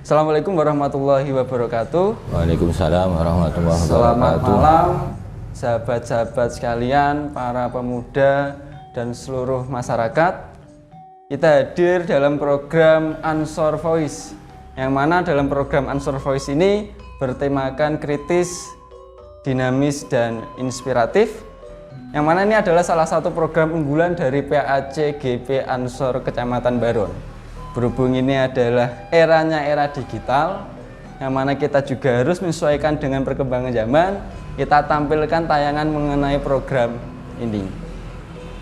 Assalamualaikum warahmatullahi wabarakatuh. Waalaikumsalam warahmatullahi wabarakatuh. Selamat malam sahabat-sahabat sekalian, para pemuda dan seluruh masyarakat. Kita hadir dalam program Ansor Voice, yang mana dalam program Ansor Voice ini bertemakan kritis, dinamis, dan inspiratif. Yang mana ini adalah salah satu program unggulan dari PAC GP Ansor Kecamatan Baron. Berhubung ini adalah era digital, yang mana kita juga harus menyesuaikan dengan perkembangan zaman, kita tampilkan tayangan mengenai program ini.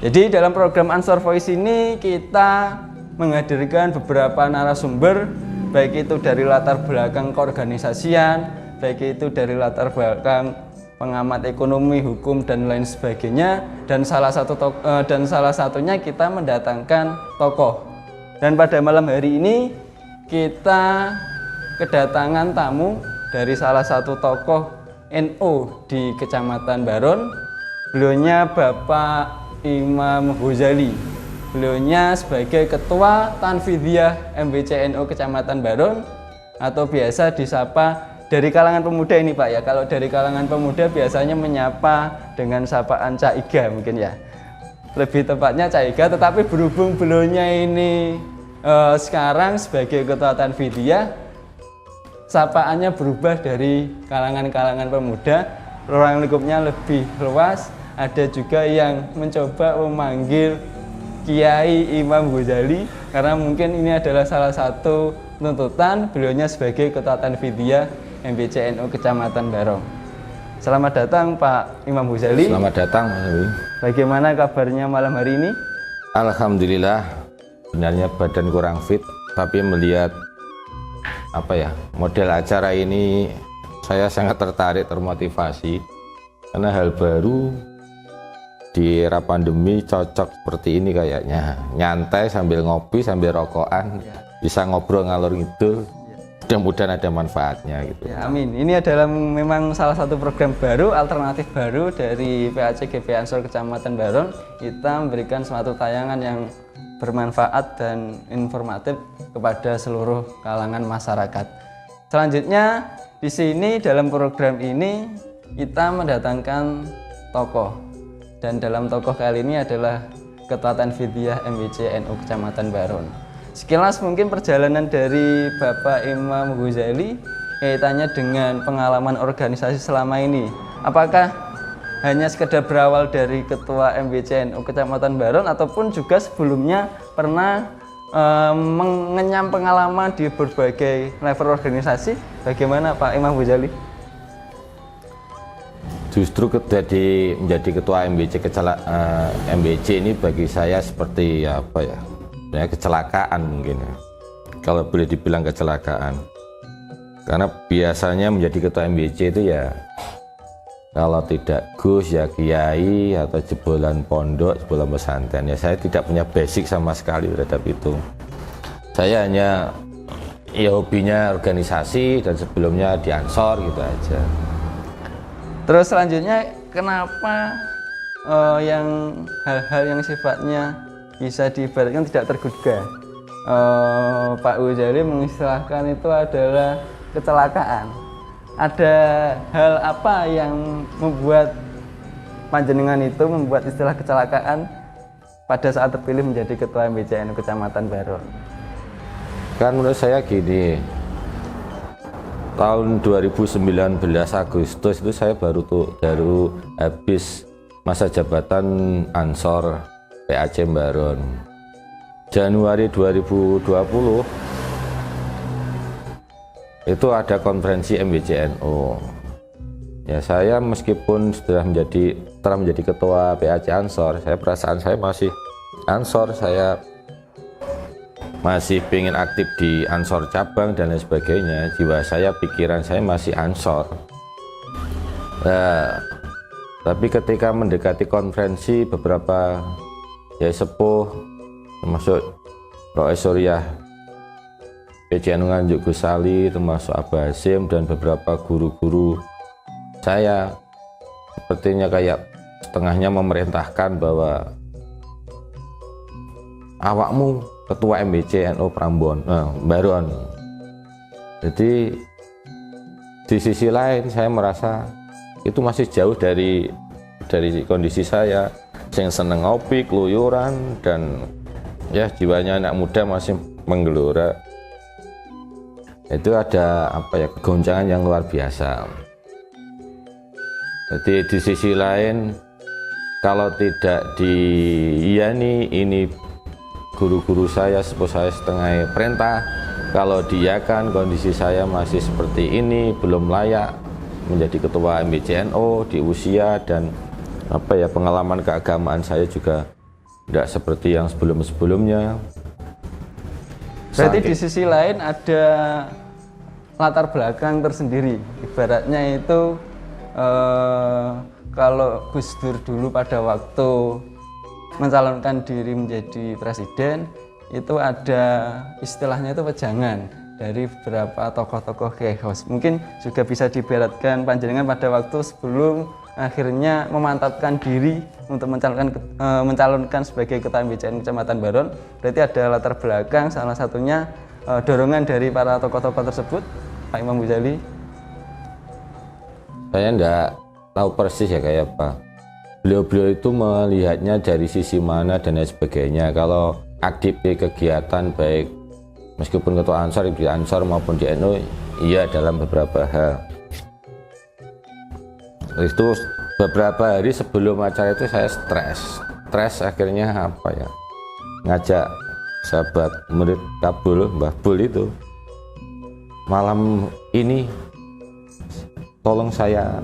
Jadi dalam program Ansor Voice ini kita menghadirkan beberapa narasumber, baik itu dari latar belakang keorganisasian, baik itu dari latar belakang pengamat ekonomi, hukum, dan lain sebagainya. Dan salah satunya kita mendatangkan tokoh. Dan pada malam hari ini kita kedatangan tamu dari salah satu tokoh NU di Kecamatan Baron. Beliaunya Bapak Imam Ghazali. Beliaunya sebagai Ketua Tanfidiyah MBC NU Kecamatan Baron, atau biasa disapa dari kalangan pemuda ini Pak ya. Kalau dari kalangan pemuda biasanya menyapa dengan sapaan Cak Iga mungkin ya. Lebih tepatnya Cak Iga, tetapi berhubung beliaunya ini sekarang sebagai Ketua Tanfidiyah, sapaannya berubah dari kalangan-kalangan pemuda, ruang lingkupnya lebih luas. Ada juga yang mencoba memanggil Kiai Imam Ghazali, karena mungkin ini adalah salah satu tuntutan beliaunya sebagai Ketua Tanfidiyah MBC NU Kecamatan Barong. Selamat datang Pak Imam Ghazali. Selamat datang Mas Abi. Bagaimana kabarnya malam hari ini? Alhamdulillah. Sebenarnya badan kurang fit, tapi melihat model acara ini saya sangat tertarik, termotivasi, karena hal baru di era pandemi cocok seperti ini kayaknya, nyantai sambil ngopi sambil rokokan, bisa ngobrol ngalor ngidul, mudah-mudahan ada manfaatnya gitu. Ya, amin. Ini adalah memang salah satu program baru, alternatif baru dari PAC GP Ansor Kecamatan Baron. Kita memberikan suatu tayangan yang bermanfaat dan informatif kepada seluruh kalangan masyarakat. Selanjutnya di sini dalam program ini kita mendatangkan tokoh, dan dalam tokoh kali ini adalah Ketua Tanfidiyah MBC NU Kecamatan Baron. Sekilas mungkin perjalanan dari Bapak Imam Ghazali kaitannya dengan pengalaman organisasi selama ini. Apakah hanya sekedar berawal dari Ketua MBC NU Kecamatan Baron, ataupun juga sebelumnya pernah mengenyam pengalaman di berbagai level organisasi? Bagaimana Pak Imam Ghazali? Justru menjadi Ketua MBC ini bagi saya seperti kecelakaan mungkin ya. Kalau boleh dibilang kecelakaan. Karena biasanya menjadi Ketua MBC itu ya, kalau tidak Gus ya Kiai atau jebolan pondok, jebolan pesantren. Ya saya tidak punya basic sama sekali terhadap itu. Saya hanya hobinya organisasi, dan sebelumnya di Ansor gitu aja. Terus selanjutnya kenapa yang hal-hal yang sifatnya bisa diibaratkan tidak terduga, Pak Ghazali mengistilahkan itu adalah kecelakaan? Ada hal apa yang membuat panjenengan itu membuat istilah kecelakaan pada saat terpilih menjadi Ketua MBC NU Kecamatan Baron? Kan menurut saya gini, tahun 2019 Agustus itu saya baru habis masa jabatan Ansor PAC Baron. Januari 2020 itu ada konferensi MBC NU. Ya saya meskipun telah menjadi Ketua PAC Ansor, perasaan saya masih Ansor, saya masih ingin aktif di Ansor cabang dan lain sebagainya. Jiwa saya, pikiran saya masih Ansor. Tapi ketika mendekati konferensi, beberapa sepuh termasuk Rois Suriah PCNU Nganjuk Gusali, termasuk Abah Hasim, dan beberapa guru-guru saya sepertinya kayak setengahnya memerintahkan bahwa awakmu Ketua MBC NU Baron, Jadi di sisi lain saya merasa itu masih jauh dari kondisi saya yang seneng ngopi, keluyuran, dan ya jiwanya anak muda masih menggelora. Itu ada kegoncangan yang luar biasa. Jadi di sisi lain kalau tidak diiyani, ini guru-guru saya, sepuh saya setengah perintah, kalau diiyakan kondisi saya masih seperti ini, belum layak menjadi ketua MBCNO di usia, dan pengalaman keagamaan saya juga tidak seperti yang sebelum-sebelumnya. Berarti di sisi lain ada latar belakang tersendiri, ibaratnya itu kalau Gus Dur dulu pada waktu mencalonkan diri menjadi presiden, itu ada istilahnya itu wejangan dari beberapa tokoh-tokoh chaos. Mungkin juga bisa diibaratkan panjenengan pada waktu sebelum akhirnya memantapkan diri untuk mencalonkan sebagai ketua MBCN Kecamatan Baron. Berarti ada latar belakang, salah satunya dorongan dari para tokoh-tokoh tersebut, Pak Imam Ghazali. Saya enggak tahu persis ya kayak apa. Beliau-beliau itu melihatnya dari sisi mana dan lain sebagainya. Kalau aktif di kegiatan baik meskipun ketua Ansor, di Ansor maupun di NU, iya dalam beberapa hal. Itu beberapa hari sebelum acara itu saya stres akhirnya ngajak sahabat murid Kabul, Mbah Bul itu, malam ini tolong saya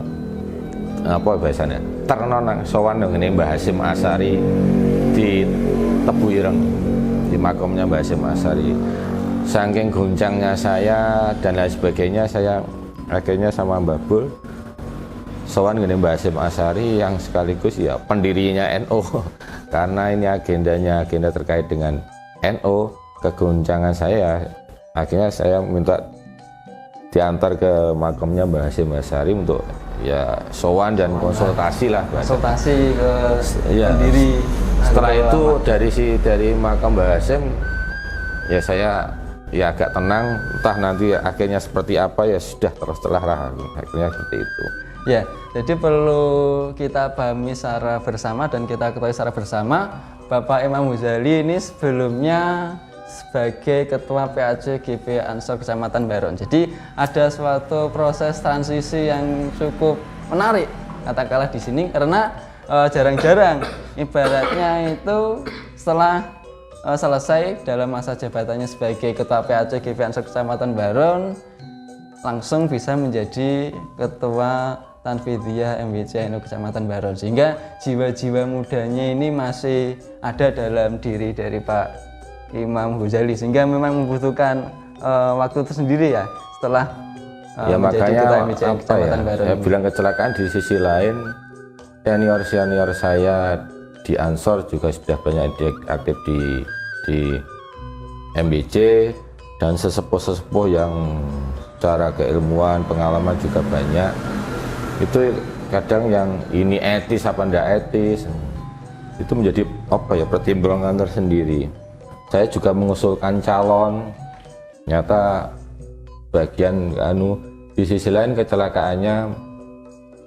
bahasanya ternon sowan dengan Mbah Hasyim Asy'ari di Tebu Ireng, di makamnya Mbah Hasyim Asy'ari. Saking goncangnya saya dan lain sebagainya, saya akhirnya sama Mbah Bul sowan dengan Mbah Hasyim Asy'ari yang sekaligus ya pendirinya NU. Karena ini agenda terkait dengan NU, kegoncangan saya, akhirnya saya minta diantar ke makamnya Mbah Hasyim Asy'ari untuk ya sowan dan konsultasi lah. Konsultasi ke pendiri. Setelah itu dari makam Mbah Hasyim ya saya ya agak tenang, entah nanti akhirnya seperti apa ya sudah terserah lah, akhirnya seperti itu. Ya, jadi perlu kita pahami secara bersama dan kita ketahui secara bersama, Bapak Imam Ghazali ini sebelumnya sebagai Ketua PAC GP Ansor Kecamatan Baron. Jadi ada suatu proses transisi yang cukup menarik, katakanlah di sini, karena jarang-jarang ibaratnya itu setelah selesai dalam masa jabatannya sebagai Ketua PAC GP Ansor Kecamatan Baron, langsung bisa menjadi Ketua Tanfidiyah MBCNU Kecamatan Baron, sehingga jiwa-jiwa mudanya ini masih ada dalam diri dari Pak Imam Ghazali, sehingga memang membutuhkan waktu tersendiri ya setelah menjadi Ketua MBCNU Kecamatan Baron. Saya bilang kecelakaan, di sisi lain senior saya di Ansor juga sudah banyak aktif di MBC, dan sesepuh-sesepuh yang secara keilmuan, pengalaman juga banyak. Itu kadang yang ini etis apa enggak etis, itu menjadi pertimbangan tersendiri. Saya juga mengusulkan calon, ternyata bagian di sisi lain kecelakaannya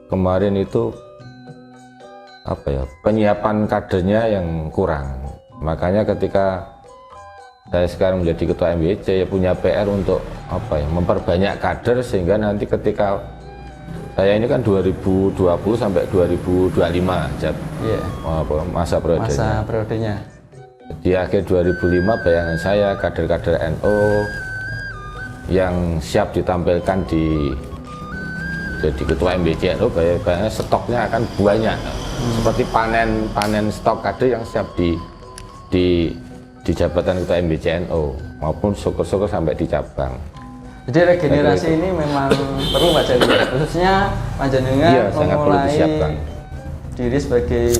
kemarin itu penyiapan kadernya yang kurang. Makanya ketika saya sekarang menjadi ketua MBC ya punya PR untuk memperbanyak kader, sehingga nanti ketika saya ini kan 2020 sampai 2025 masa periodenya. Di akhir 2005 bayangan saya kader-kader NU yang siap ditampilkan jadi ketua MBCNU, bayangan stoknya akan banyak. Seperti panen stok kader yang siap di jabatan ketua MBCNU maupun syukur-syukur sampai di cabang. Jadi regenerasi ini memang perlu Pak Jali, khususnya panjenengan memulai diri sebagai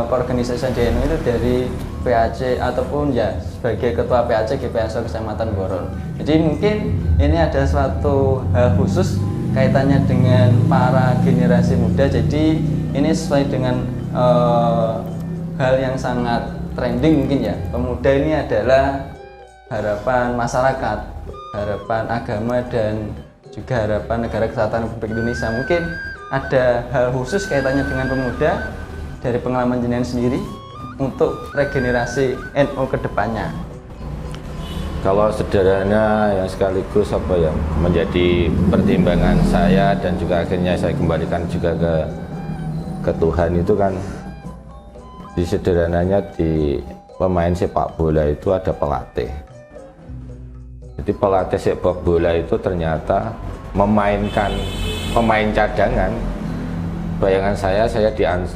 organisasi DNU itu dari PAC ataupun ya sebagai ketua PAC GP Ansor Kecamatan Baron. Jadi mungkin ini ada suatu hal khusus kaitannya dengan para generasi muda. Jadi ini sesuai dengan hal yang sangat trending mungkin ya. Pemuda ini adalah harapan masyarakat. harapan agama dan juga harapan Negara Kesatuan Republik Indonesia. Mungkin ada hal khusus kaitannya dengan pemuda dari pengalaman jenengan sendiri untuk regenerasi NU ke depannya. Kalau sederhana yang sekaligus menjadi pertimbangan saya dan juga akhirnya saya kembalikan juga ke Tuhan itu kan, di sederhananya di pemain sepak bola itu ada pelatih. Jadi pelatih sepak bola itu ternyata memainkan pemain cadangan. Bayangan saya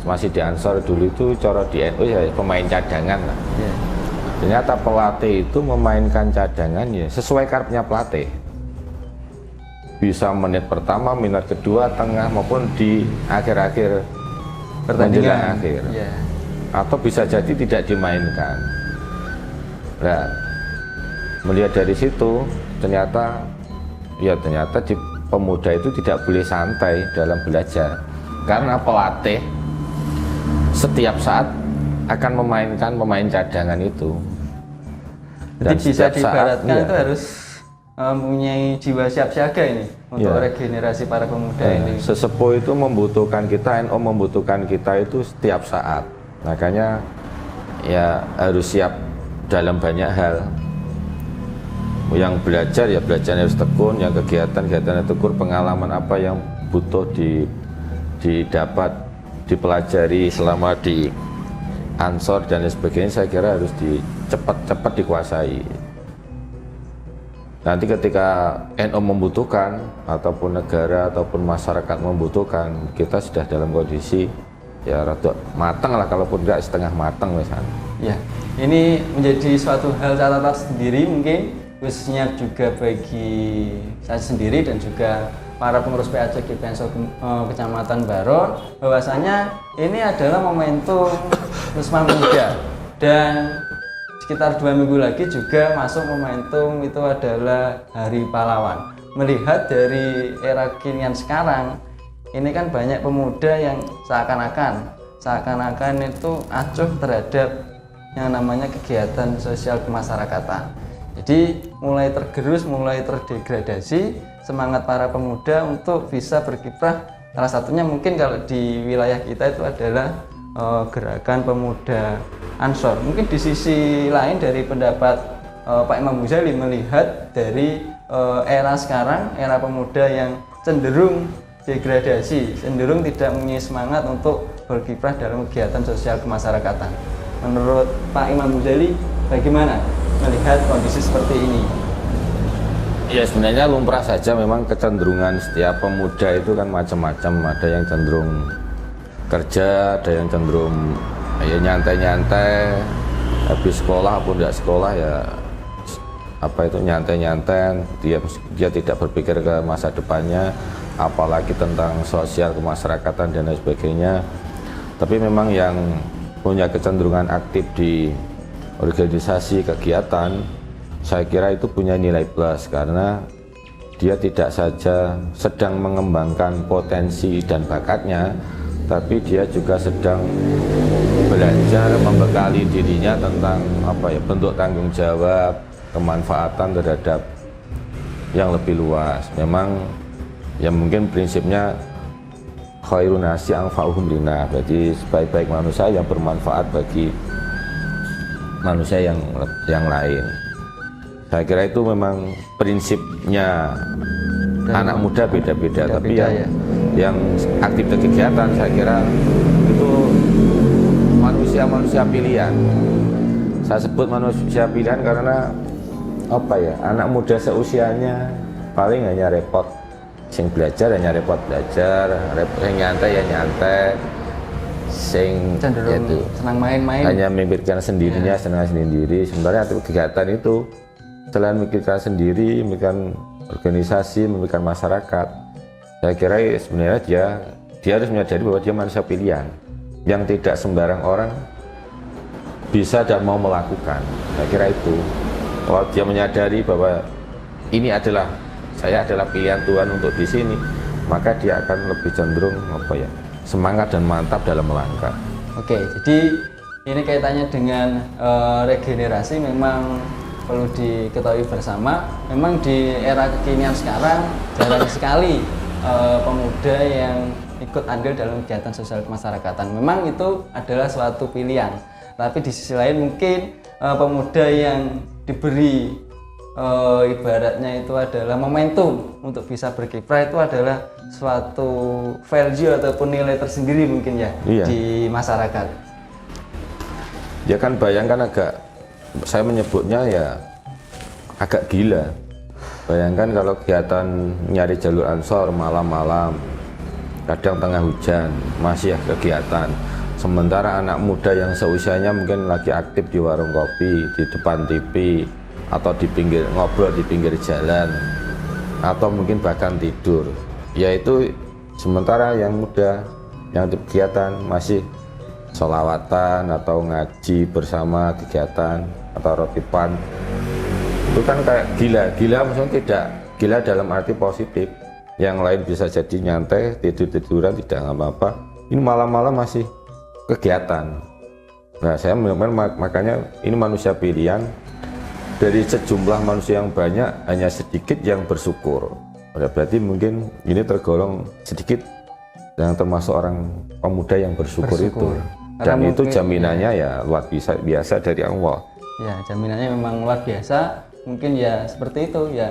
masih di Ansor dulu itu coro di NU ya pemain cadangan lah. Yeah. Ternyata pelatih itu memainkan cadangan ya sesuai karepnya pelatih. Bisa menit pertama, menit kedua, tengah maupun di akhir-akhir pertandingan akhir. Yeah. Atau bisa jadi tidak dimainkan. Nah, melihat dari situ ternyata di pemuda itu tidak boleh santai dalam belajar karena pelatih setiap saat akan memainkan pemain cadangan itu. Jadi bisa diibaratkan itu harus mempunyai jiwa siap siaga ini untuk regenerasi para pemuda ini. Sesepuh itu membutuhkan kita, NU membutuhkan kita itu setiap saat. Makanya ya harus siap dalam banyak hal. Yang belajar ya belajarnya harus tekun, yang kegiatan tekun, pengalaman apa yang butuh didapat, dipelajari selama di Ansor dan lain sebagainya, saya kira harus cepat dikuasai. Nanti ketika NU membutuhkan ataupun negara ataupun masyarakat membutuhkan, kita sudah dalam kondisi ya rada matang lah, kalaupun enggak setengah matang misalnya. Ya, ini menjadi suatu hal catatan sendiri mungkin khususnya juga bagi saya sendiri dan juga para pengurus PAC di Ansor Kecamatan Baron, bahwasanya ini adalah momentum Sumpah Pemuda dan sekitar 2 minggu lagi juga masuk momentum itu adalah Hari Pahlawan. Melihat dari era kinian sekarang, ini kan banyak pemuda yang seakan-akan itu acuh terhadap yang namanya kegiatan sosial kemasyarakatan. Jadi mulai tergerus, mulai terdegradasi semangat para pemuda untuk bisa berkiprah. Salah satunya mungkin kalau di wilayah kita itu adalah gerakan pemuda Ansor. Mungkin di sisi lain dari pendapat Pak Imam Ghazali melihat dari era sekarang, era pemuda yang cenderung degradasi, cenderung tidak mempunyai semangat untuk berkiprah dalam kegiatan sosial kemasyarakatan. Menurut Pak Imam Ghazali, bagaimana melihat kondisi seperti ini? Ya sebenarnya lumrah saja, memang kecenderungan setiap pemuda itu kan macam-macam. Ada yang cenderung kerja, ada yang cenderung ya nyantai-nyantai, habis sekolah pun tidak sekolah ya nyantai-nyantai, dia tidak berpikir ke masa depannya, apalagi tentang sosial kemasyarakatan dan lain sebagainya. Tapi memang yang punya kecenderungan aktif di organisasi kegiatan, saya kira itu punya nilai plus karena dia tidak saja sedang mengembangkan potensi dan bakatnya, tapi dia juga sedang belajar membekali dirinya tentang bentuk tanggung jawab, kemanfaatan terhadap yang lebih luas. Memang ya mungkin prinsipnya khairun nasi anfa'uhum linnas, berarti sebaik-baik manusia yang bermanfaat bagi manusia yang lain. Saya kira itu memang prinsipnya. Anak muda beda-beda, tapi yang aktif di kegiatan saya kira itu manusia pilihan. Saya sebut manusia pilihan karena anak muda seusianya paling hanya repot, sing belajar hanya repot belajar, sing nyantai ya nyantai, sing cenderung senang main-main, hanya memikirkan sendirinya, senang sendiri. Sebenarnya kegiatan itu selain memikirkan sendiri, memikirkan organisasi, memikirkan masyarakat, saya kira sebenarnya dia harus menyadari bahwa dia manusia pilihan yang tidak sembarang orang bisa dan mau melakukan. Saya kira itu, kalau dia menyadari bahwa saya adalah pilihan Tuhan untuk di sini, maka dia akan lebih cenderung semangat dan mantap dalam melangkah. Oke, jadi ini kaitannya dengan regenerasi. Memang perlu diketahui bersama, memang di era kekinian sekarang jarang sekali pemuda yang ikut andil dalam kegiatan sosial kemasyarakatan. Memang itu adalah suatu pilihan, tapi di sisi lain mungkin pemuda yang diberi ibaratnya itu adalah momentum untuk bisa berkiprah, itu adalah suatu value ataupun nilai tersendiri mungkin ya, iya, di masyarakat. Ya kan bayangkan saya menyebutnya ya agak gila. Bayangkan kalau kegiatan nyari jalur Ansor malam-malam, kadang tengah hujan, masih ya kegiatan. Sementara anak muda yang seusianya mungkin lagi aktif di warung kopi, di depan TV, atau di pinggir ngobrol di pinggir jalan, atau mungkin bahkan tidur. Yaitu sementara yang muda yang kegiatan masih sholawatan atau ngaji bersama kegiatan atau rotipan. Itu kan kayak gila maksudnya tidak gila dalam arti positif. Yang lain bisa jadi nyantai, tidur-tiduran tidak apa-apa, ini malam-malam masih kegiatan. Nah saya makanya ini manusia pilihan. Dari sejumlah manusia yang banyak hanya sedikit yang bersyukur. Berarti mungkin ini tergolong sedikit yang termasuk orang pemuda yang bersyukur. Itu. Dan itu jaminannya ya luar biasa dari Allah. Ya, jaminannya memang luar biasa. Mungkin ya seperti itu ya.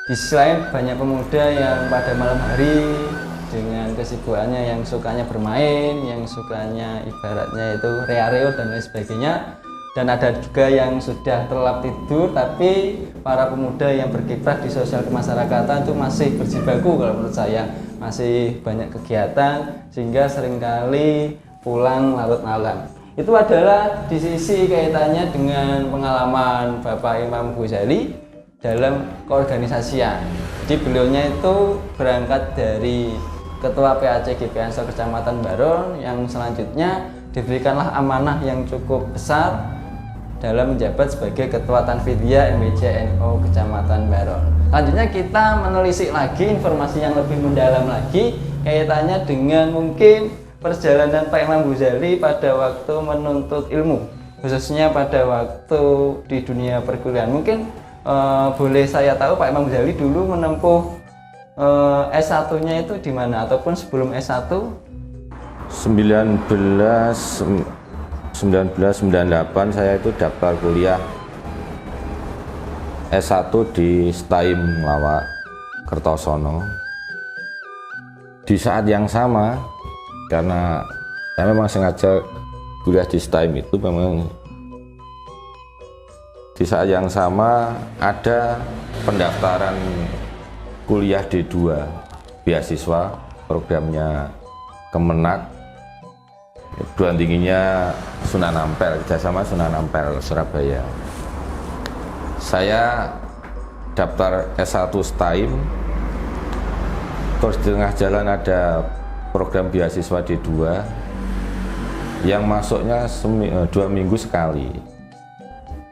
Di sisi lain banyak pemuda yang pada malam hari dengan kesibukannya yang sukanya bermain, yang sukanya ibaratnya itu rea-reo dan lain sebagainya. Dan ada juga yang sudah terlelap tidur, tapi para pemuda yang berkiprah di sosial kemasyarakatan itu masih berjibaku kalau menurut saya. Masih banyak kegiatan sehingga seringkali pulang larut malam. Itu adalah di sisi kaitannya dengan pengalaman Bapak Imam Ghazali dalam keorganisasian. Jadi beliaunya itu berangkat dari Ketua PACGP Ansor Kecamatan Baron, yang selanjutnya diberikanlah amanah yang cukup besar dalam menjabat sebagai Ketua Tanfidiyah MBC NU Kecamatan Baron. Selanjutnya kita menelisik lagi informasi yang lebih mendalam lagi kaitannya dengan mungkin perjalanan Pak Imam Ghazali pada waktu menuntut ilmu, khususnya pada waktu di dunia perkuliahan. Mungkin boleh saya tahu Pak Imam Ghazali dulu menempuh S1-nya itu di mana, ataupun sebelum S1? 1998 saya itu daftar kuliah S1 di STAIM Lawak Kertosono. Di saat yang sama, karena saya memang sengaja kuliah di STAIM itu, memang di saat yang sama ada pendaftaran kuliah D2 beasiswa programnya Kemenak, perguruan tingginya Sunan Ampel, kerjasama Sunan Ampel Surabaya. Saya daftar S1 STAIM, terus di tengah jalan ada program beasiswa D2 yang masuknya 2 minggu sekali.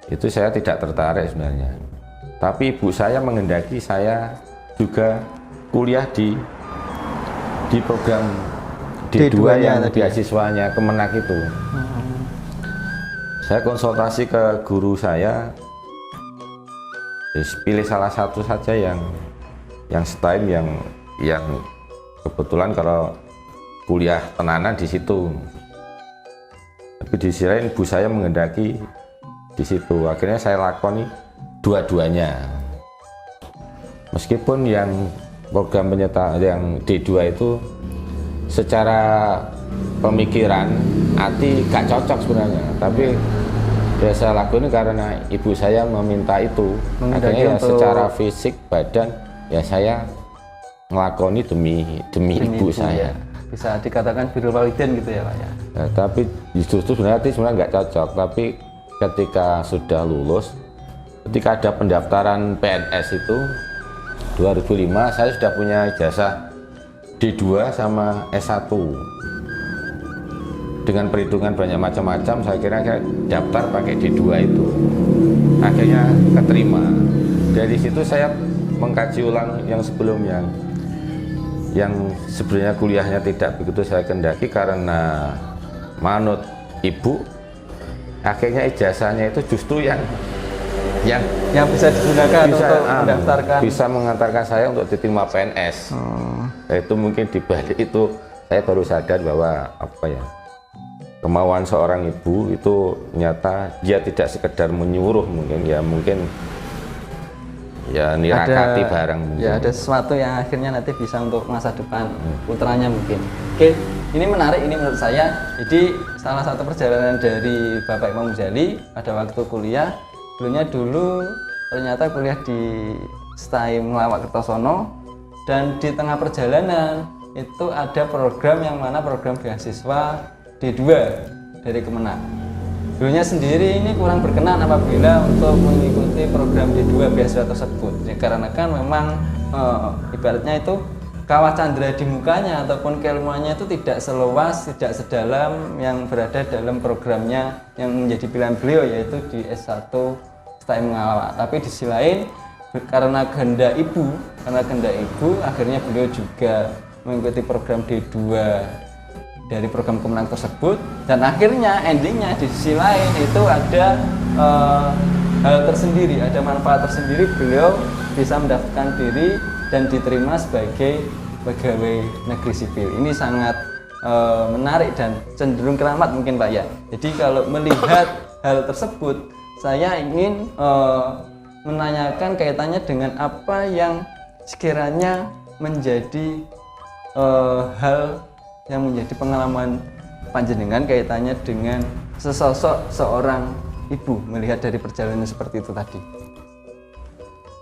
Itu saya tidak tertarik sebenarnya, tapi ibu saya menghendaki saya juga kuliah di program D2 yang beasiswanya Kemenak itu. Saya konsultasi ke guru saya, pilih salah satu saja yang STAIM yang kebetulan kalau kuliah tenanan di situ. Tapi di sisi lain ibu saya menghendaki di situ. Akhirnya saya lakoni dua-duanya. Meskipun yang program penyertaan yang D2 itu secara pemikiran hati gak cocok sebenarnya, tapi ya saya lakukan karena ibu saya meminta itu. Akhirnya ya secara fisik badan ya saya ngelakoni demi ibu saya. Bisa dikatakan birrul walidain gitu ya Pak ya. Nah, tapi justru sebenarnya nggak cocok. Tapi ketika sudah lulus, ketika ada pendaftaran PNS itu 2005, saya sudah punya ijazah D2 sama S1. Dengan perhitungan banyak macam-macam, saya kira daftar pakai D2 itu. Akhirnya keterima. Dari situ saya mengkaji ulang yang sebelumnya. Yang sebenarnya kuliahnya tidak begitu saya kendaki karena manut ibu. Akhirnya ijazahnya itu justru yang yang bisa digunakan bisa, untuk mendaftarkan. bisa mengantarkan saya untuk diterima PNS. Itu mungkin di balik itu saya baru sadar bahwa apa ya, kemauan seorang ibu itu nyata dia tidak sekedar menyuruh, mungkin ya nirakati barang mungkin. Ya ada sesuatu yang akhirnya nanti bisa untuk masa depan putranya mungkin. Oke, ini menarik ini menurut saya. Jadi salah satu perjalanan dari Bapak Imam Muzali pada waktu kuliah, dulu ternyata kuliah di STAIM Ngelawak Kertosono, dan di tengah perjalanan itu ada program yang mana program beasiswa D2 dari Kemenang. Dulunya sendiri ini kurang berkenan apabila untuk mengikuti program D2 beasiswa tersebut, ya, karena kan memang ibaratnya itu kawah candra di mukanya ataupun keilmuannya itu tidak seluas, tidak sedalam yang berada dalam programnya yang menjadi pilihan beliau, yaitu di S1 STAIM Ngelawak. Tapi di sisi lain karena kehendak ibu akhirnya beliau juga mengikuti program D2 dari program Kemenang tersebut, dan akhirnya endingnya di sisi lain itu ada hal tersendiri, ada manfaat tersendiri, beliau bisa mendaftarkan diri dan diterima sebagai pegawai negeri sipil. Ini sangat menarik dan cenderung keramat mungkin Pak ya. Jadi kalau melihat hal tersebut, saya ingin menanyakan kaitannya dengan apa yang sekiranya menjadi hal yang menjadi pengalaman panjenengan kaitannya dengan sesosok seorang ibu, melihat dari perjalanan seperti itu tadi.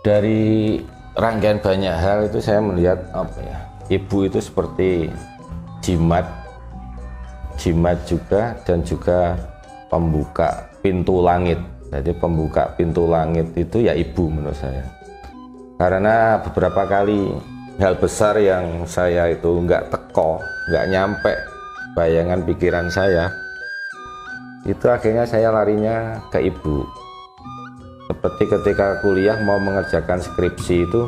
Dari rangkaian banyak hal itu saya melihat apa ya, ibu itu seperti jimat juga, dan juga pembuka pintu langit. Jadi pembuka pintu langit itu ya ibu menurut saya, karena beberapa kali hal besar yang saya itu nggak nyampe bayangan pikiran saya, itu akhirnya saya larinya ke ibu. Seperti ketika kuliah mau mengerjakan skripsi itu,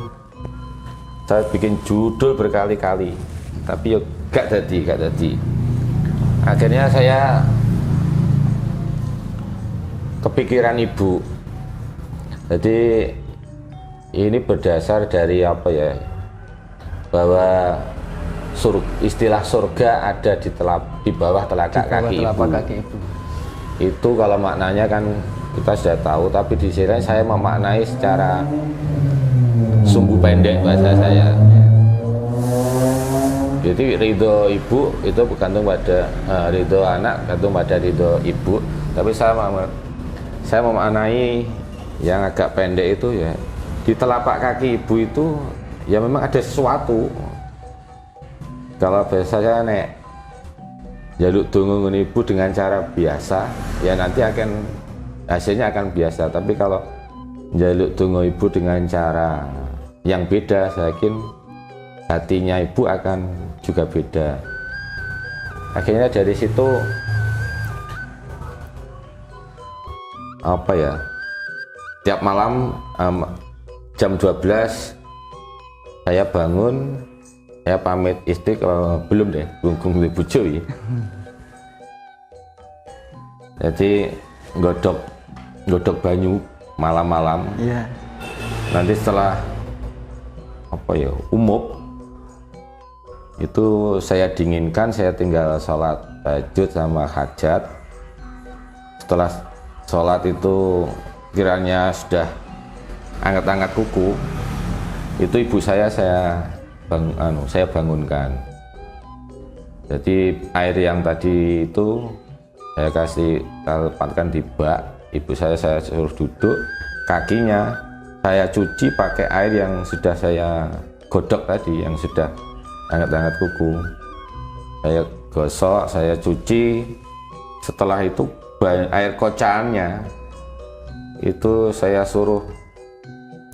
saya bikin judul berkali-kali, tapi yuk gak jadi. Akhirnya saya kepikiran ibu. Jadi ini berdasar dari apa ya, bahwa istilah surga ada di bawah telapak kaki ibu. Itu kalau maknanya kan kita sudah tahu, tapi di sini saya memaknai secara sumbu pendek bahasa saya. Jadi ridho ibu itu bergantung pada ridho anak, bergantung pada ridho ibu. Tapi saya memaknai yang agak pendek itu ya, di telapak kaki ibu itu ya memang ada sesuatu. Kalau biasanya nek jaluk dongo ngun ibu dengan cara biasa, ya nanti hasilnya akan biasa. Tapi kalau jaluk dongo ibu dengan cara yang beda, saya yakin hatinya ibu akan juga beda. Akhirnya dari situ apa ya, tiap malam jam 12 saya bangun, saya pamit istri, kalau belum deh, belum bojo ya. Jadi godok banyu malam-malam. Iya. Nanti setelah apa ya, umup itu saya dinginkan, saya tinggal sholat tahajud sama hajat. Setelah sholat itu kiranya sudah angkat-angkat kuku, itu ibu saya bangunkan. Jadi air yang tadi itu saya tempatkan di bak. Ibu saya suruh duduk, kakinya saya cuci pakai air yang sudah saya godok tadi, yang sudah angkat-angkat kuku. Saya gosok, saya cuci. Setelah itu air kocaannya itu saya suruh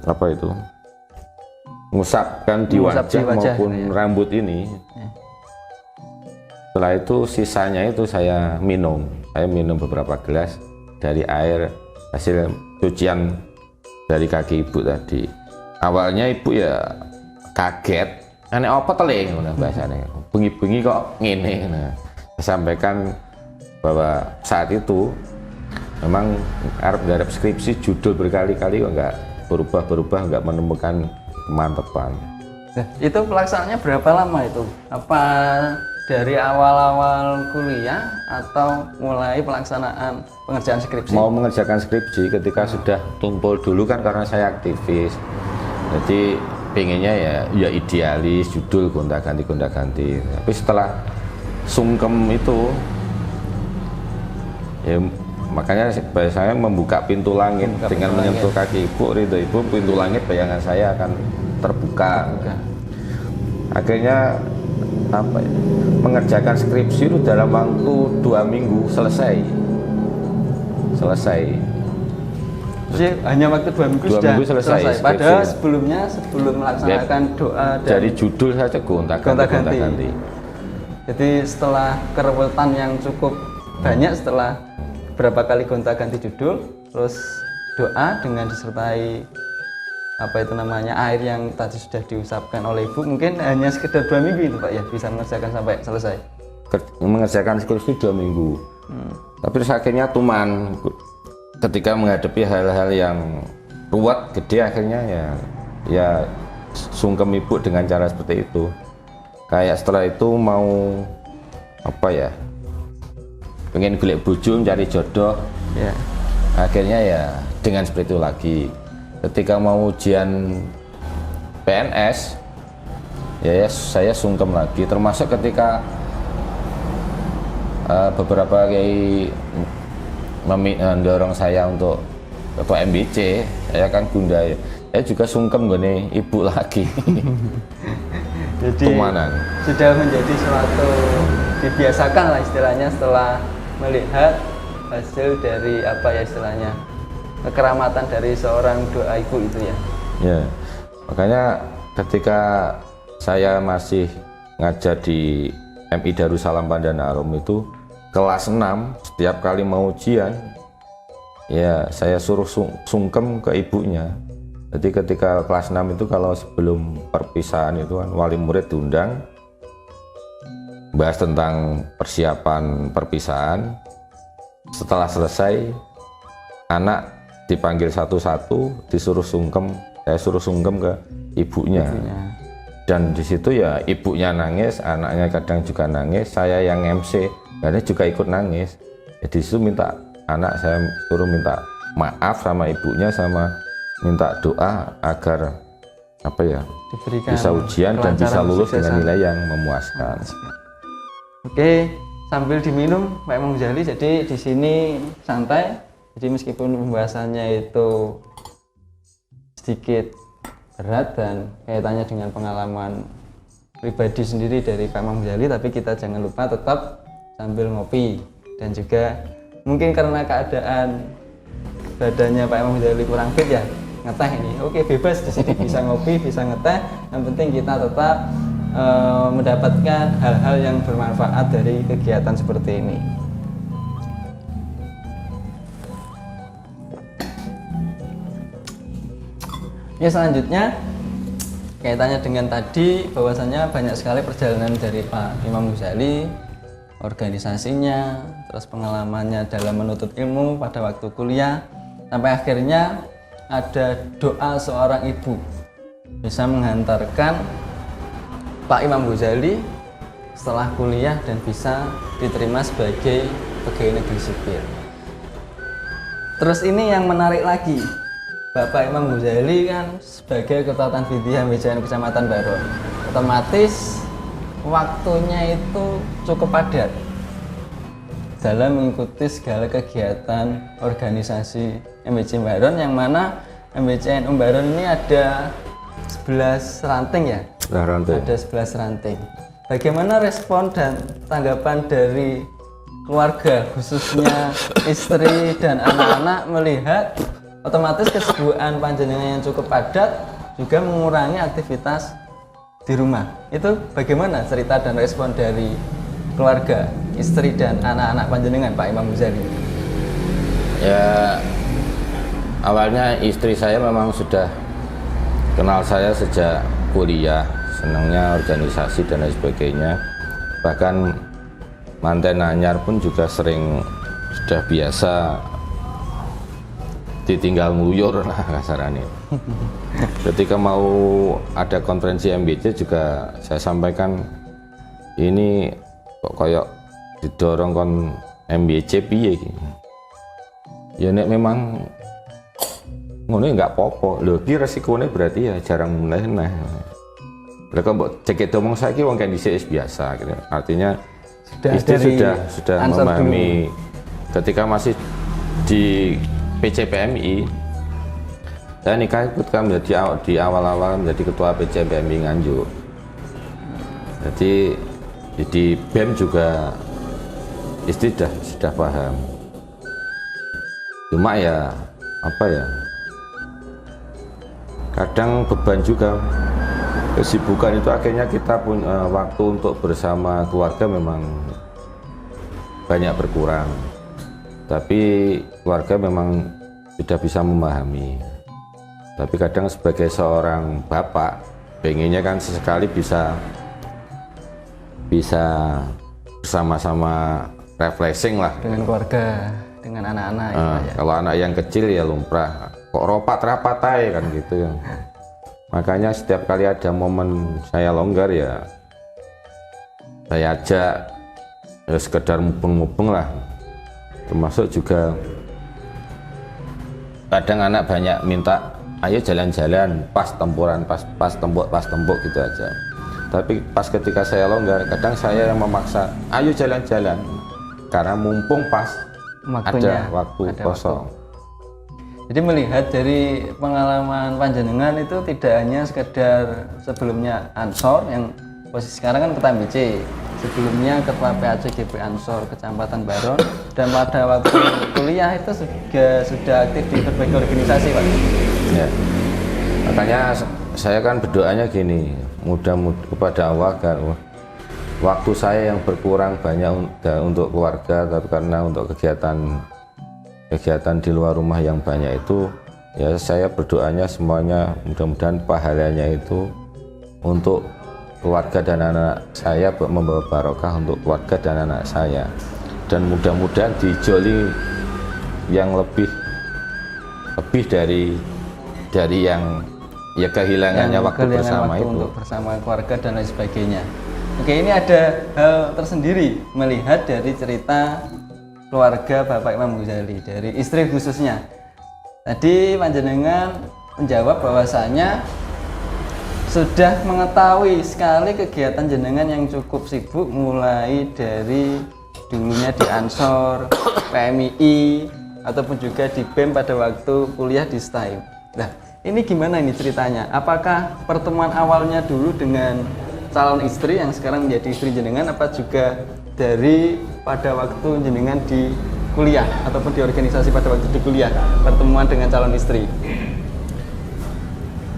apa itu, ngusapkan di wajah maupun ya, rambut ini. Setelah itu sisanya itu saya minum beberapa gelas dari air hasil cucian dari kaki ibu tadi. Awalnya ibu ya kaget, aneh apa teling bahasanya, bengi-bengi kok ngene. Saya sampaikan bahwa saat itu memang Arab garap skripsi judul berkali-kali kok nggak berubah-berubah, nggak menemukan kemantepan. Nah, itu pelaksanaannya berapa lama itu? Apa dari awal-awal kuliah atau mulai pelaksanaan pengerjaan skripsi? Mau mengerjakan skripsi ketika sudah tumpul dulu kan, karena saya aktivis. Jadi pengennya ya idealis, judul gonta-ganti. Tapi setelah sungkem itu, ya makanya saya membuka pintu langit dengan menyentuh kaki ibu, ridho ibu, pintu langit bayangan saya akan terbuka. Akhirnya apa ya, mengerjakan skripsi itu dalam waktu 2 minggu selesai. Jadi hanya waktu 2 minggu 2 sudah minggu selesai. Padahal sebelum melaksanakan doa dan dari judul saja gonta-ganti. Jadi setelah kerewetan yang cukup banyak, setelah berapa kali gonta-ganti judul, terus doa dengan disertai apa itu namanya air yang tadi sudah diusapkan oleh ibu, mungkin hanya sekedar 2 minggu itu Pak ya bisa mengerjakan sampai selesai. Mengerjakan skripsi 2 minggu. Tapi terus akhirnya tuman ketika menghadapi hal-hal yang ruwet gede, akhirnya ya sungkem ibu dengan cara seperti itu. Kayak setelah itu mau apa ya, pengen golek bojo, cari jodoh Ya. akhirnya ya dengan seperti itu lagi. Ketika mau ujian PNS ya saya sungkem lagi, termasuk ketika beberapa kiai mendorong saya untuk ketua MBC, saya kan gunda ya, saya juga sungkem gini ibu lagi. Jadi Tumanan. sudah menjadi suatu dibiasakan lah istilahnya setelah melihat hasil dari apa ya istilahnya kekeramatan dari seorang doa ibu itu ya. Ya, makanya ketika saya masih ngajar di MI Darussalam Pandanarum itu kelas 6, setiap kali mau ujian ya saya suruh sungkem ke ibunya. Jadi ketika kelas 6 itu kalau sebelum perpisahan itu kan wali murid diundang, bahas tentang persiapan perpisahan. Setelah selesai, anak dipanggil satu-satu, disuruh sungkem, saya suruh sungkem ke ibunya. Dan di situ ya ibunya nangis, anaknya kadang juga nangis, saya yang MC, karena juga ikut nangis. Jadi itu minta anak saya suruh minta maaf sama ibunya, sama minta doa agar apa ya Diberikan bisa ujian dan bisa lulus dengan nilai yang memuaskan. Oke, sambil diminum Pak Imam Ghazali, jadi di sini santai. Jadi meskipun pembahasannya itu sedikit berat dan kaitannya dengan pengalaman pribadi sendiri dari Pak Imam Ghazali, tapi kita jangan lupa tetap sambil ngopi. Dan juga mungkin karena keadaan badannya Pak Imam Ghazali kurang fit ya, ngeteh ini. Oke, bebas di sini bisa ngopi, bisa ngeteh. Yang penting kita tetap mendapatkan hal-hal yang bermanfaat dari kegiatan seperti ini. Ya, selanjutnya kaitannya dengan tadi bahwasanya banyak sekali perjalanan dari Pak Imam Ghazali, organisasinya, terus pengalamannya dalam menuntut ilmu pada waktu kuliah, sampai akhirnya ada doa seorang ibu bisa menghantarkan Pak Imam Ghazali setelah kuliah dan bisa diterima sebagai pegawai negeri sipil. Terus ini yang menarik lagi, Bapak Imam Ghazali kan sebagai Ketua Tanfidiyah MBCN Kecamatan Baron, otomatis waktunya itu cukup padat dalam mengikuti segala kegiatan organisasi MBCN Baron, yang mana MBCN Baron ini ada 11 ranting ya? Ada 11 ranting. Bagaimana respon dan tanggapan dari keluarga, khususnya istri dan anak-anak, melihat otomatis kesibukan panjenengan yang cukup padat juga mengurangi aktivitas di rumah? Itu bagaimana cerita dan respon dari keluarga, istri dan anak-anak panjenengan Pak Imam Ghazali? Ya, awalnya istri saya memang sudah kenal saya sejak kuliah, senangnya organisasi dan lain sebagainya. Bahkan manten anyar pun juga sering sudah biasa ditinggal nguyur lah kasarannya. Ketika mau ada konferensi MBC juga saya sampaikan ini kok kayak didorong kon MBC piye iki. Ya nek memang ngono nggak apa-apa. Lho iki resikonya berarti ya jarang meneh. Mereka mbok cek omong saiki wong kan dhisik biasa gitu. Artinya sudah memahami ketika masih di PCPMI. Saya nikah ikut kan menjadi di awal-awal menjadi ketua PCPMI Nganjuk. Jadi di BEM juga istri sudah paham. Cuma ya apa ya? Kadang beban juga. Kesibukan itu akhirnya kita punya waktu untuk bersama keluarga memang banyak berkurang. Tapi keluarga memang sudah bisa memahami. Tapi kadang sebagai seorang bapak pengennya kan sesekali bisa bersama-sama refreshing lah dengan keluarga, dengan anak-anak ya. Kalau anak yang kecil ya lumrah kok rapat aja kan gitu ya. Makanya setiap kali ada momen saya longgar ya saya ajak ya sekedar mubeng-mubeng lah, termasuk juga kadang anak banyak minta ayo jalan-jalan pas tempuran pas tembok gitu aja. Tapi pas ketika saya longgar kadang saya yang memaksa ayo jalan-jalan karena mumpung pas waktunya, ada waktu kosong. Jadi melihat dari pengalaman panjenengan itu tidak hanya sekedar sebelumnya Ansor yang posisi sekarang kan ketua MBC, sebelumnya ketua PACGP Ansor Kecamatan Baron, dan pada waktu kuliah itu sudah aktif di berbagai organisasi Pak. Ya. Makanya saya kan berdoanya gini, mudah-mudahan kepada Allah kan waktu saya yang berkurang banyak untuk keluarga, tapi karena untuk kegiatan di luar rumah yang banyak itu ya saya berdoanya semuanya mudah-mudahan pahalanya itu untuk keluarga dan anak saya membawa barokah untuk keluarga dan anak saya, dan mudah-mudahan dijoli yang lebih dari yang ya kehilangannya waktu bersama itu untuk bersama keluarga dan lain sebagainya. Oke, ini ada hal tersendiri melihat dari cerita keluarga Bapak Imam Ghazali, dari istri khususnya. Tadi panjenengan menjawab bahwasanya sudah mengetahui sekali kegiatan jenengan yang cukup sibuk mulai dari dulunya di Ansor, PMII, ataupun juga di BEM pada waktu kuliah di STAIM. Nah, ini gimana ini ceritanya? Apakah pertemuan awalnya dulu dengan calon istri yang sekarang menjadi istri jenengan, apa juga dari pada waktu jenengan di kuliah ataupun di organisasi pada waktu di kuliah pertemuan dengan calon istri?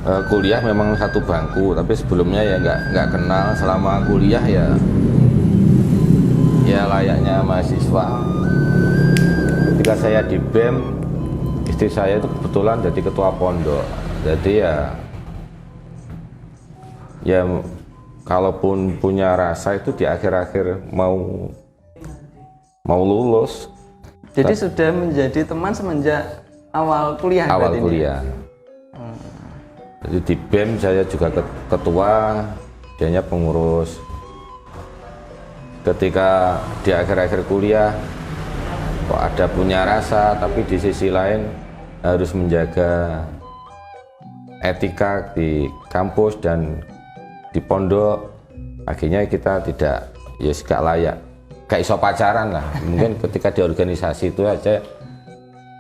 Kuliah memang satu bangku, tapi sebelumnya ya nggak kenal. Selama kuliah ya layaknya mahasiswa. Ketika saya di BEM, istri saya itu kebetulan jadi ketua pondok. Jadi ya kalaupun punya rasa itu di akhir-akhir mau lulus. Jadi sudah menjadi teman semenjak awal kuliah. Awal kuliah. Jadi di BEM saya juga ketua, dianya pengurus. Ketika di akhir-akhir kuliah kok ada punya rasa, tapi di sisi lain harus menjaga etika di kampus dan di pondok, akhirnya kita tidak layak, kayak iso pacaran lah. Mungkin ketika di organisasi itu aja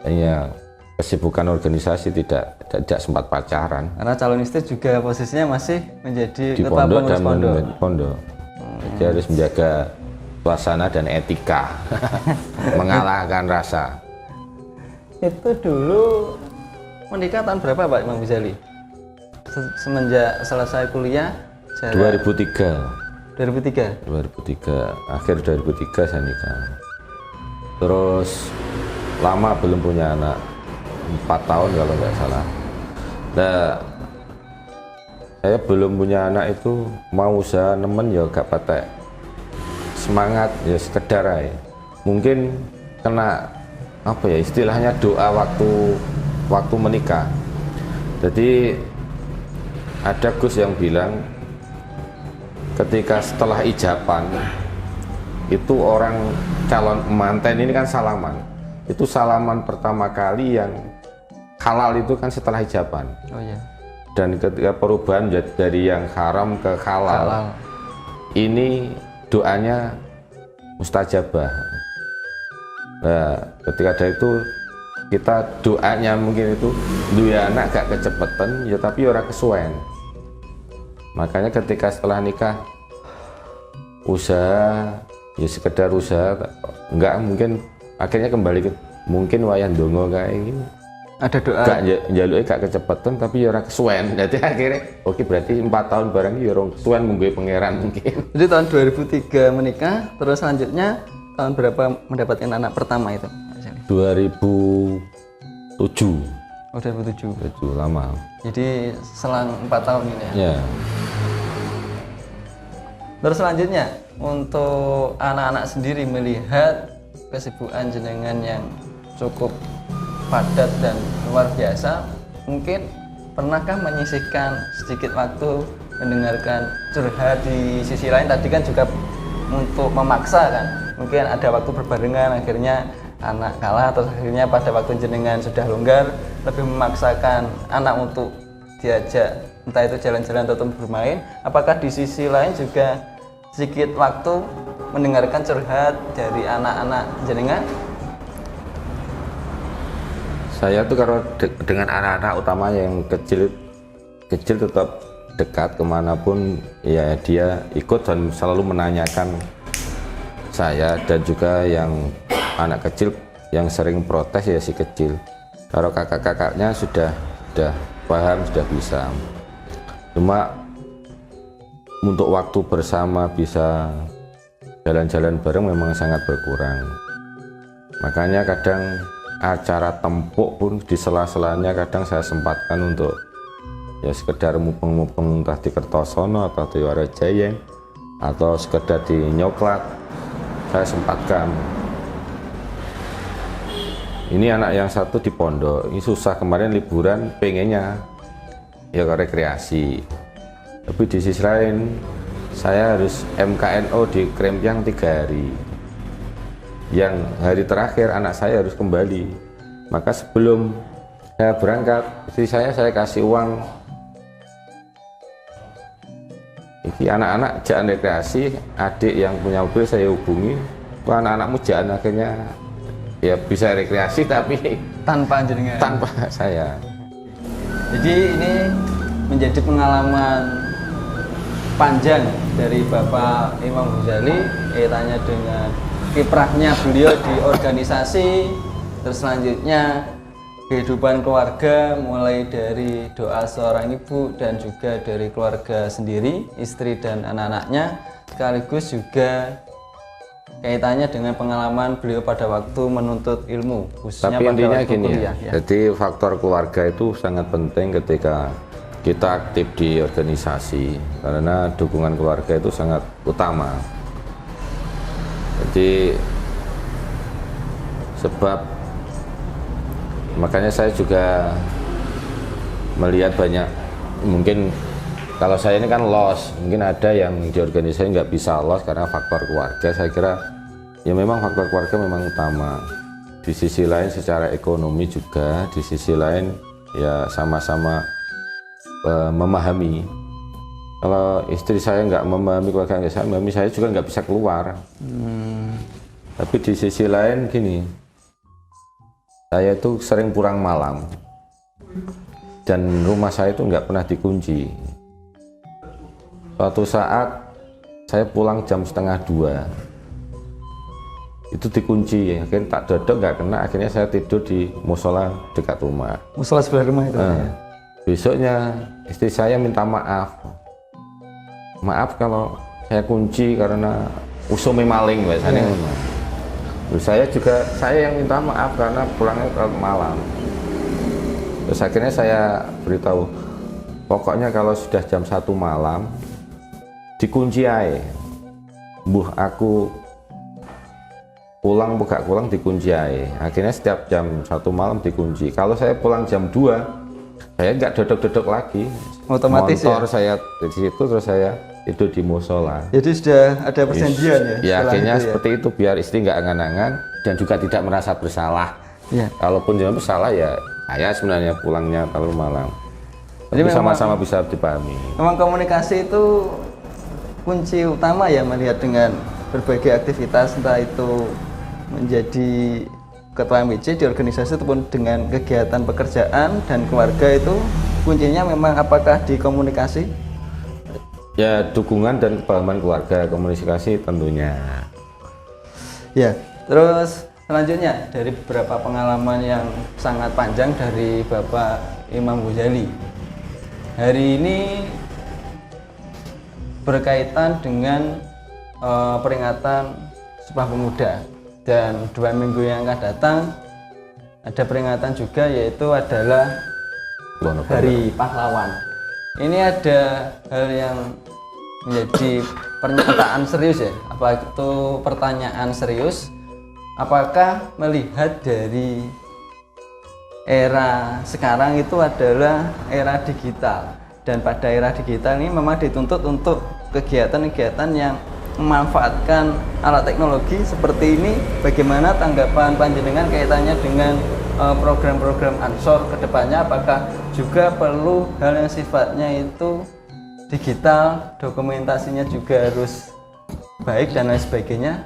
hanya kesibukan organisasi, tidak sempat pacaran. Karena calon istri juga posisinya masih menjadi di ketua pondok pengurus dan pondok. Jadi harus menjaga suasana dan etika, mengalahkan rasa. Itu dulu menikah tahun berapa Pak Imam Ghazali? Semenjak selesai kuliah? 2003. 2003? 2003, akhir 2003 saya nikah. Terus lama belum punya anak, 4 tahun kalau nggak salah. Nah, saya belum punya anak itu mau usaha nemen ya gak patek semangat, ya sekedar aja. Mungkin kena apa ya istilahnya doa waktu waktu menikah. Jadi ada Gus yang bilang ketika setelah ijaban itu orang calon manten ini kan salaman. Itu salaman pertama kali yang halal itu kan setelah ijaban. Oh iya. Dan ketika perubahan dari yang haram ke halal. Ini doanya mustajabah. Nah, ketika ada itu kita doanya mungkin itu dua anak gak kecepetan ya tapi orang kesuwen. Makanya ketika setelah nikah usaha ya sekedar usaha enggak mungkin akhirnya kembali ke mungkin wayan dongo kayak gini. Ada doa. Gak njaluknya gak kecepatan tapi ya orang kesuwen. Jadi akhirnya oke berarti 4 tahun barang ya orang kesuwen mungkin pangeran mungkin. Jadi tahun 2003 menikah, terus selanjutnya tahun berapa mendapatkan anak pertama itu? 2007. Oh 2007. Itu lama. Jadi selang 4 tahun ini ya. Ya. Terus selanjutnya untuk anak-anak sendiri melihat kesibukan jenengan yang cukup padat dan luar biasa, mungkin pernahkah menyisihkan sedikit waktu mendengarkan curhat di sisi lain? Tadi kan juga untuk memaksa kan, mungkin ada waktu berbarengan, akhirnya anak kalah, terus akhirnya pada waktu jenengan sudah longgar lebih memaksakan anak untuk diajak entah itu jalan-jalan atau bermain. Apakah di sisi lain juga sedikit waktu mendengarkan curhat dari anak-anak jenengan? Saya tuh kalau dengan anak-anak utamanya yang kecil tetap dekat kemanapun ya dia ikut dan selalu menanyakan saya, dan juga yang anak kecil yang sering protes ya si kecil. Kalau kakak-kakaknya sudah paham, sudah bisa. Cuma untuk waktu bersama bisa jalan-jalan bareng memang sangat berkurang. Makanya kadang acara tempuk pun di sela-selanya kadang saya sempatkan untuk ya sekedar mupeng-mupeng entah di Kertosono atau di Warajayeng atau sekedar di Nyoklat saya sempatkan. Ini anak yang satu di pondok, ini susah kemarin liburan pengennya ya ke rekreasi, tapi di sisi lain saya harus MKNO di Krempiang 3 hari. Yang hari terakhir anak saya harus kembali, maka sebelum saya berangkat istri saya kasih uang. Iki anak-anak jangan rekreasi, adik yang punya mobil saya hubungi, wah anak-anakmu jangan, akhirnya ya bisa rekreasi tapi Tanpa jenengan? Tanpa saya. Jadi ini menjadi pengalaman panjang dari Bapak Imam Ghazali kaitannya dengan kiprahnya beliau di organisasi, terus selanjutnya kehidupan keluarga mulai dari doa seorang ibu dan juga dari keluarga sendiri, istri dan anak-anaknya, sekaligus juga kaitannya dengan pengalaman beliau pada waktu menuntut ilmu, khususnya Tapi pada intinya waktu gini kuliah, ya, jadi faktor keluarga itu sangat penting ketika kita aktif di organisasi, karena dukungan keluarga itu sangat utama. Jadi sebab makanya saya juga melihat banyak, mungkin kalau saya ini kan los, mungkin ada yang di organisasi nggak bisa los karena faktor keluarga. Saya kira ya memang faktor keluarga memang utama. Di sisi lain secara ekonomi juga, di sisi lain ya sama-sama memahami. Kalau istri saya nggak memahami, keluarga nggak saya memahami, saya juga nggak bisa keluar. Tapi di sisi lain gini, saya itu sering pulang malam dan rumah saya itu nggak pernah dikunci. Suatu saat saya pulang jam 1:30, itu dikunci, akhirnya tak dodok nggak kena, akhirnya saya tidur di musola dekat rumah. Musola sebelah rumah itu. Ya. Besoknya istri saya minta maaf kalau saya kunci karena usume maling biasanya. Saya juga yang minta maaf karena pulangnya terlalu malam. Terus akhirnya saya beritahu, pokoknya kalau sudah jam 1 malam dikunci aja. Aku pulang dikunci aja. Akhirnya setiap jam 1 malam dikunci. Kalau saya pulang jam 2, saya nggak dodok-dodok lagi. Otomatis motor ya? Saya di situ, terus saya tidur di musola. Jadi sudah ada perjanjian ya? Ya akhirnya itu seperti itu, biar istri nggak angan-angan dan juga tidak merasa bersalah. Ya. Kalaupun jangan bersalah ya saya sebenarnya pulangnya terlalu malam. Jadi Tapi sama-sama bisa dipahami. Memang komunikasi itu kunci utama ya, melihat dengan berbagai aktivitas, entah itu menjadi ketua MBC di organisasi ataupun dengan kegiatan pekerjaan dan keluarga, itu kuncinya memang apakah di komunikasi? Ya dukungan dan kepahaman keluarga, komunikasi tentunya. Ya, terus selanjutnya dari beberapa pengalaman yang sangat panjang dari Bapak Imam Ghazali, hari ini berkaitan dengan peringatan Sumpah Pemuda, dan 2 minggu yang akan datang ada peringatan juga, yaitu adalah Hari Pahlawan. Ini ada hal yang menjadi pernyataan serius ya, apa itu pertanyaan serius, apakah melihat dari era sekarang itu adalah era digital, dan pada era digital ini memang dituntut untuk kegiatan-kegiatan yang memanfaatkan alat teknologi seperti ini. Bagaimana tanggapan panjenengan kaitannya dengan program-program Ansor ke depannya? Apakah juga perlu hal yang sifatnya itu digital, dokumentasinya juga harus baik dan lain sebagainya?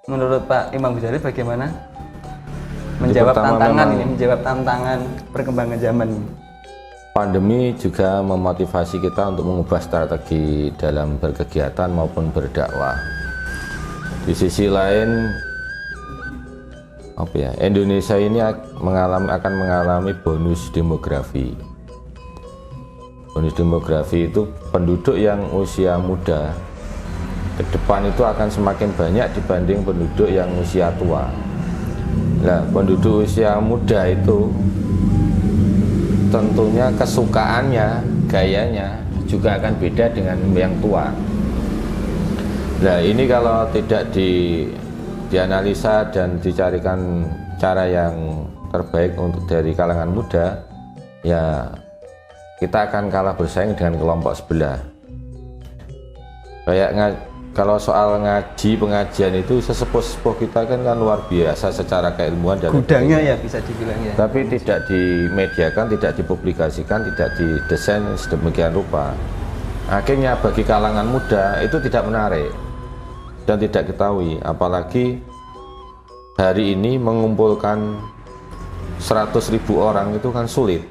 Menurut Pak Imam Ghazali bagaimana menjawab tantangan ini, menjawab tantangan perkembangan zaman ini? Pandemi juga memotivasi kita untuk mengubah strategi dalam berkegiatan maupun berdakwah. Di sisi lain, Indonesia ini akan mengalami bonus demografi. Bonus demografi itu penduduk yang usia muda ke depan itu akan semakin banyak dibanding penduduk yang usia tua. Nah, penduduk usia muda itu tentunya kesukaannya, gayanya juga akan beda dengan yang tua. Nah, ini kalau tidak dianalisa dan dicarikan cara yang terbaik untuk dari kalangan muda, ya kita akan kalah bersaing dengan kelompok sebelah. Kayak kalau soal pengajian itu sesepuh-sepuh kita kan luar biasa secara keilmuan dan gudangnya ya bisa dibilang ya. Tapi tidak dimediakan, tidak dipublikasikan, tidak didesain sedemikian rupa. Akhirnya bagi kalangan muda itu tidak menarik dan tidak ketahui. Apalagi hari ini mengumpulkan 100.000 orang itu kan sulit.